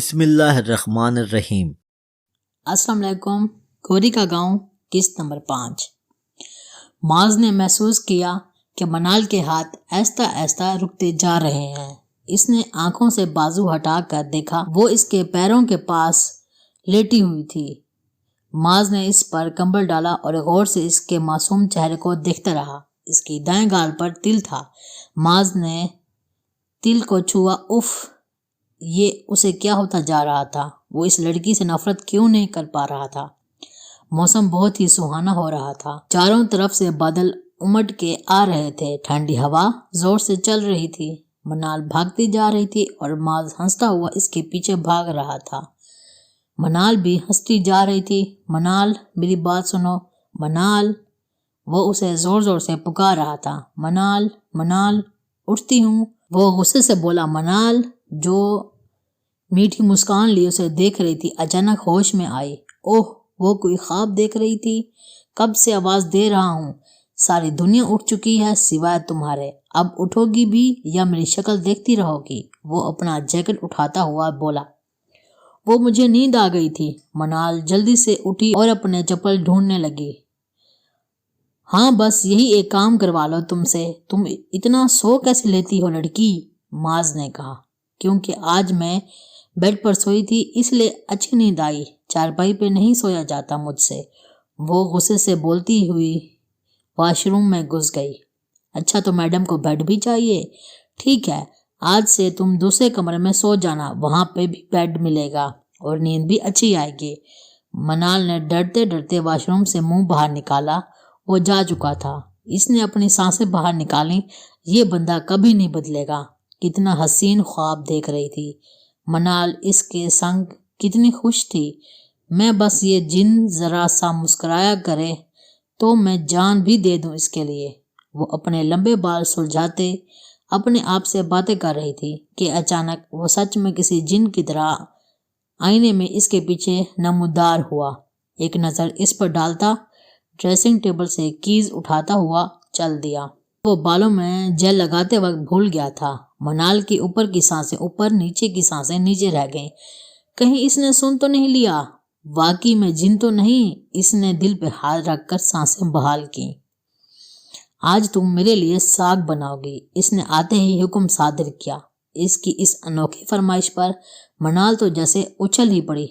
بسم اللہ الرحمن الرحیم۔ السلام علیکم۔ گوری کا گاؤں قسط نمبر 5۔ معاذ نے محسوس کیا کہ منال کے ہاتھ آہستہ آہستہ رکتے جا رہے ہیں۔ اس نے آنکھوں سے بازو ہٹا کر دیکھا، وہ اس کے پیروں کے پاس لیٹی ہوئی تھی۔ معاذ نے اس پر کمبل ڈالا اور غور سے اس کے معصوم چہرے کو دیکھتا رہا۔ اس کی دائیں گال پر تل تھا۔ معاذ نے تل کو چھوا۔ اف، یہ اسے کیا ہوتا جا رہا تھا؟ وہ اس لڑکی سے نفرت کیوں نہیں کر پا رہا تھا؟ موسم بہت ہی سہانا ہو رہا تھا۔ چاروں طرف سے بادل امٹ کے آ رہے تھے۔ ٹھنڈی ہوا زور سے چل رہی تھی۔ منال بھاگتی جا رہی تھی اور معاذ ہنستا ہوا اس کے پیچھے بھاگ رہا تھا۔ منال بھی ہنستی جا رہی تھی۔ منال، میری بات سنو، منال۔ وہ اسے زور زور سے پکار رہا تھا۔ منال، منال، اٹھتی ہوں۔ وہ غصے سے بولا۔ منال، جو میٹھی مسکان لیے اسے دیکھ رہی تھی، اچانک ہوش میں آئی۔ اوہ، وہ کوئی خواب دیکھ رہی تھی؟ کب سے آواز دے رہا ہوں، ساری دنیا اٹھ چکی ہے سوائے تمہارے۔ اب اٹھو گی بھی یا میری شکل دیکھتی رہو گی؟ وہ اپنا جیکٹ اٹھاتا ہوا بولا۔ وہ مجھے نیند آ گئی تھی۔ منال جلدی سے اٹھی اور اپنے چپل ڈھونڈنے لگی۔ ہاں، بس یہی ایک کام کروا لو تم سے۔ تم اتنا سو کیسے لیتی ہو لڑکی؟ معاذ نے کہا۔ کیونکہ آج میں بیڈ پر سوئی تھی اس لیے اچھی نیند آئی، چارپائی پہ نہیں سویا جاتا مجھ سے۔ وہ غصے سے بولتی ہوئی واش روم میں گھس گئی۔ اچھا، تو میڈم کو بیڈ بھی چاہیے؟ ٹھیک ہے، آج سے تم دوسرے کمرے میں سو جانا، وہاں پہ بھی بیڈ ملے گا اور نیند بھی اچھی آئے گی۔ منال نے ڈرتے ڈرتے واش روم سے منہ باہر نکالا۔ وہ جا چکا تھا۔ اس نے اپنی سانسیں باہر نکالی۔ یہ بندہ کبھی نہیں بدلے گا۔ کتنا حسین خواب دیکھ رہی تھی منال، اس کے سنگ کتنی خوش تھی۔ میں بس یہ جن ذرا سا مسکرایا کرے تو میں جان بھی دے دوں اس کے لیے۔ وہ اپنے لمبے بال سلجھاتے اپنے آپ سے باتیں کر رہی تھی کہ اچانک وہ سچ میں کسی جن کی طرح آئینے میں اس کے پیچھے نمودار ہوا۔ ایک نظر اس پر ڈالتا، ڈریسنگ ٹیبل سے کیز اٹھاتا ہوا چل دیا۔ وہ بالوں میں جیل لگاتے وقت بھول گیا تھا۔ منال کی اوپر کی سانسیں اوپر، نیچے کی سانسیں نیچے رہ گئیں۔ کہیں اس نے سن تو نہیں لیا؟ واقعی میں جن تو نہیں؟ اس نے دل پہ ہاتھ رکھ کر سانسیں بحال کی۔ آج تم میرے لیے ساگ بناؤ گی، اس نے آتے ہی حکم صادر کیا۔ اس کی اس انوکھی فرمائش پر منال تو جیسے اچھل ہی پڑی۔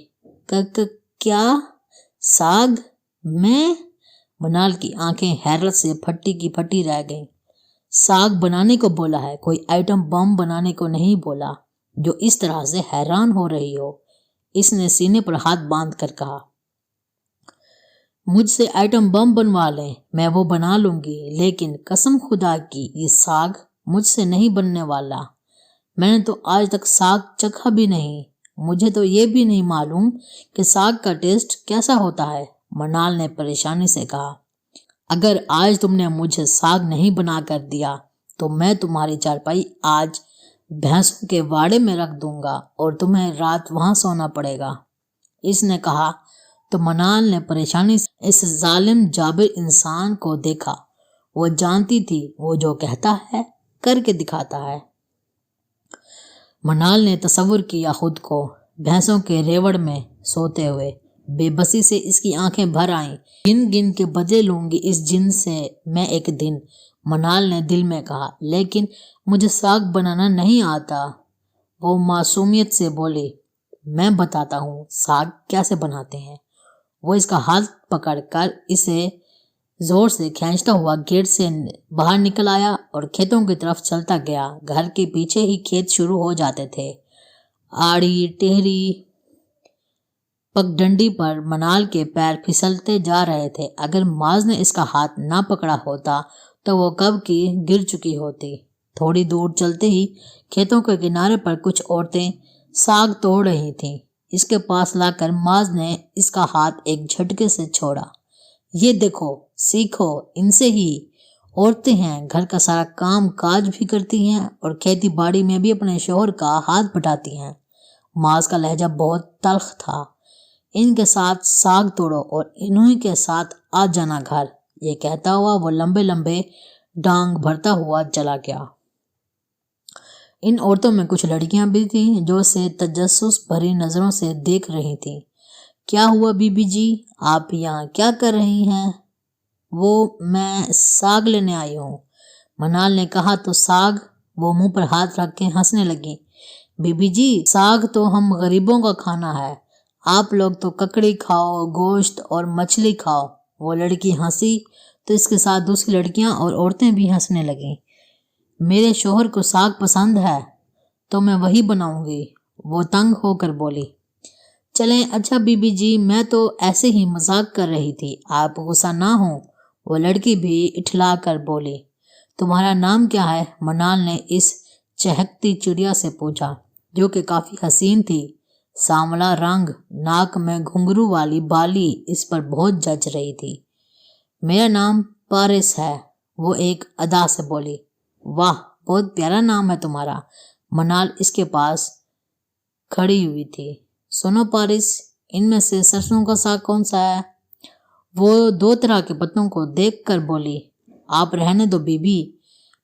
کیا ساگ؟ میں؟ منال کی آنکھیں حیرت سے پھٹی کی پھٹی رہ گئیں۔ ساگ بنانے کو بولا ہے، کوئی آئٹم بم بنانے کو نہیں بولا جو اس طرح سے حیران ہو رہی ہو۔ اس نے سینے پر ہاتھ باندھ کر کہا۔ مجھ سے آئٹم بم بنوا لیں، میں وہ بنا لوں گی، لیکن قسم خدا کی یہ ساگ مجھ سے نہیں بننے والا۔ میں نے تو آج تک ساگ چکھا بھی نہیں۔ مجھے تو یہ بھی نہیں معلوم کہ ساگ کا ٹیسٹ کیسا ہوتا ہے۔ منال نے پریشانی سے کہا۔ اگر آج تم نے مجھے ساگ نہیں بنا کر دیا تو میں تمہاری چارپائی آج بھینسوں کے واڑے میں رکھ دوں گا اور تمہیں رات وہاں سونا پڑے گا، اس نے کہا۔ تو منال نے پریشانی سے اس ظالم جابر انسان کو دیکھا۔ وہ جانتی تھی وہ جو کہتا ہے کر کے دکھاتا ہے۔ منال نے تصور کیا خود کو بھینسوں کے ریوڑ میں سوتے ہوئے۔ بے بسی سے اس کی آنکھیں بھر آئیں۔ گن گن کے بدلے لوں گی اس جن سے میں ایک دن، منال نے دل میں کہا، لیکن مجھے ساگ بنانا نہیں آتا۔ وہ معصومیت سے بولی۔ میں بتاتا ہوں ساگ کیسے بناتے ہیں۔ وہ اس کا ہاتھ پکڑ کر اسے زور سے کھینچتا ہوا گیٹ سے باہر نکل آیا اور کھیتوں کی طرف چلتا گیا۔ گھر کے پیچھے ہی کھیت شروع ہو جاتے تھے۔ آڑی ٹہری پگڈنڈی پر منال کے پیر پھسلتے جا رہے تھے۔ اگر معاذ نے اس کا ہاتھ نہ پکڑا ہوتا تو وہ کب کی گر چکی ہوتی۔ تھوڑی دور چلتے ہی کھیتوں کے کنارے پر کچھ عورتیں ساگ توڑ رہی تھیں۔ اس کے پاس لا کر معاذ نے اس کا ہاتھ ایک جھٹکے سے چھوڑا۔ یہ دیکھو، سیکھو ان سے ہی۔ عورتیں ہیں، گھر کا سارا کام کاج بھی کرتی ہیں اور کھیتی باڑی میں بھی اپنے شوہر کا ہاتھ بٹاتی ہیں۔ معاذ کا لہجہ بہت تلخ تھا۔ ان کے ساتھ ساگ توڑو اور انہی کے ساتھ آ جانا گھر۔ یہ کہتا ہوا وہ لمبے لمبے ڈانگ بھرتا ہوا چلا گیا۔ ان عورتوں میں کچھ لڑکیاں بھی تھیں جو اسے تجسس بھری نظروں سے دیکھ رہی تھیں۔ کیا ہوا بی بی جی، آپ یہاں کیا کر رہی ہیں؟ میں ساگ لینے آئی ہوں، منال نے کہا۔ تو ساگ؟ وہ منہ پر ہاتھ رکھ کے ہنسنے لگی۔ بی بی جی، ساگ تو ہم غریبوں کا کھانا ہے، آپ لوگ تو ککڑی کھاؤ، گوشت اور مچھلی کھاؤ۔ وہ لڑکی ہنسی تو اس کے ساتھ دوسری لڑکیاں اور عورتیں بھی ہنسنے لگیں۔ میرے شوہر کو ساگ پسند ہے تو میں وہی بناؤں گی، وہ تنگ ہو کر بولی۔ چلیں اچھا بی بی جی، میں تو ایسے ہی مذاق کر رہی تھی، آپ غصہ نہ ہوں، وہ لڑکی بھی اٹھلا کر بولی۔ تمہارا نام کیا ہے؟ منال نے اس چہکتی چڑیا سے پوچھا جو کہ کافی حسین تھی۔ سانولا رنگ، ناک میں گھنگرو والی بالی اس پر بہت جچ رہی تھی۔ میرا نام پارس ہے، وہ ایک ادا سے بولی۔ واہ، بہت پیارا نام ہے تمہارا۔ منال اس کے پاس کھڑی ہوئی تھی۔ سنو پارس، ان میں سے سرسوں کا ساگ کون سا ہے؟ وہ 2 طرح کے پتوں کو دیکھ کر بولی۔ آپ رہنے دو بی بی،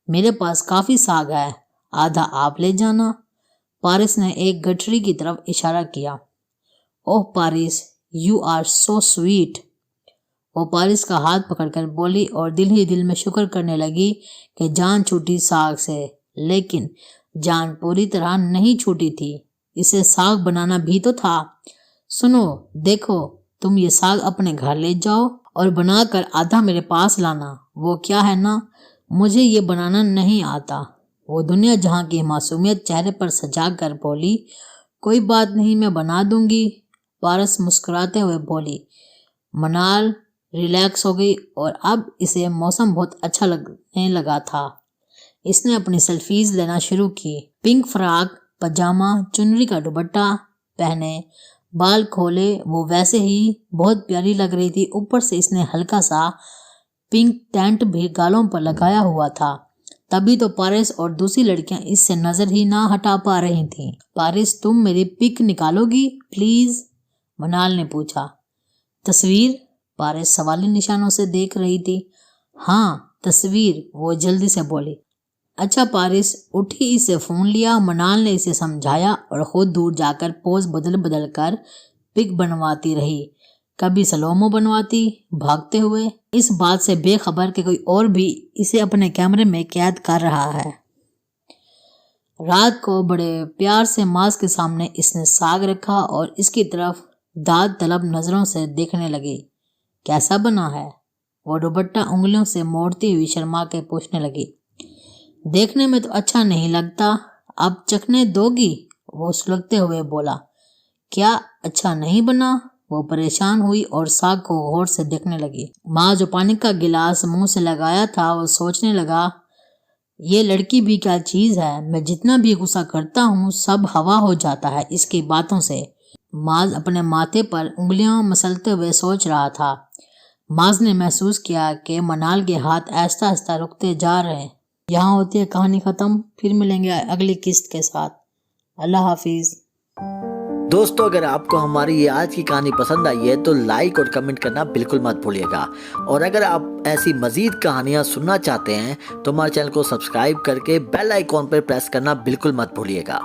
میرے پاس کافی ساگ ہے، آدھا آپ لے جانا۔ پارس نے ایک گٹھری کی طرف اشارہ کیا۔ اوہ پارس، یو آر سو سویٹ، وہ پارس کا ہاتھ پکڑ کر بولی اور دل ہی دل میں شکر کرنے لگی کہ جان چھوٹی ساگ سے، لیکن جان پوری طرح نہیں چھوٹی تھی، اسے ساگ بنانا بھی تو تھا۔ سنو دیکھو، تم یہ ساگ اپنے گھر لے جاؤ اور بنا کر آدھا میرے پاس لانا۔ وہ کیا ہے نا، مجھے یہ بنانا نہیں آتا، وہ دنیا جہاں کی معصومیت چہرے پر سجا کر بولی۔ کوئی بات نہیں، میں بنا دوں گی، پارس مسکراتے ہوئے بولی۔ منال ریلیکس ہو گئی اور اب اسے موسم بہت اچھا لگنے لگا تھا۔ اس نے اپنی سیلفیز لینا شروع کی۔ پنک فراک، پاجامہ، چنری کا دوپٹہ پہنے، بال کھولے، وہ ویسے ہی بہت پیاری لگ رہی تھی۔ اوپر سے اس نے ہلکا سا پنک ٹینٹ بھی گالوں پر لگایا ہوا تھا، تبھی تو پارس اور دوسری لڑکیاں اس سے نظر ہی نہ ہٹا پا رہی تھیں۔ پارس، تم میری پک نکالو گی پلیز؟ منال نے پوچھا۔ تصویر؟ پارس سوالی نشانوں سے دیکھ رہی تھی۔ ہاں تصویر، وہ جلدی سے بولی۔ اچھا پارس اٹھی، اسے فون لیا۔ منال نے اسے سمجھایا اور خود دور جا کر پوز بدل بدل کر پک بنواتی رہی، کبھی سلومو بنواتی بھاگتے ہوئے، اس بات سے بے خبر کہ کوئی اور بھی اسے اپنے کیمرے میں قید کر رہا ہے۔ رات کو بڑے پیار سے ماز کے سامنے اس نے ساگ رکھا اور اس کی طرف داد طلب نظروں سے دیکھنے لگی۔ کیسا بنا ہے؟ وہ دوپٹہ انگلیوں سے موڑتی ہوئی شرما کے پوچھنے لگی۔ دیکھنے میں تو اچھا نہیں لگتا، اب چکھنے دو گی؟ وہ سلگتے ہوئے بولا۔ کیا اچھا نہیں بنا؟ وہ پریشان ہوئی اور ساگ کو غور سے دیکھنے لگی۔ ماں جو پانی کا گلاس منہ سے لگایا تھا، وہ سوچنے لگا، یہ لڑکی بھی کیا چیز ہے، میں جتنا بھی غصہ کرتا ہوں سب ہوا ہو جاتا ہے اس کی باتوں سے۔ ماز اپنے ماتھے پر انگلیاں مسلتے ہوئے سوچ رہا تھا۔ ماز نے محسوس کیا کہ منال کے ہاتھ آہستہ آہستہ رکتے جا رہے ہیں۔ یہاں ہوتی ہے کہانی ختم، پھر ملیں گے اگلی قسط کے ساتھ۔ اللہ حافظ۔ دوستو اگر آپ کو ہماری یہ آج کی کہانی پسند آئی ہے تو لائک اور کمنٹ کرنا بالکل مت بھولیے گا، اور اگر آپ ایسی مزید کہانیاں سننا چاہتے ہیں تو ہمارے چینل کو سبسکرائب کر کے بیل آئیکن پر پریس کرنا بالکل مت بھولیے گا۔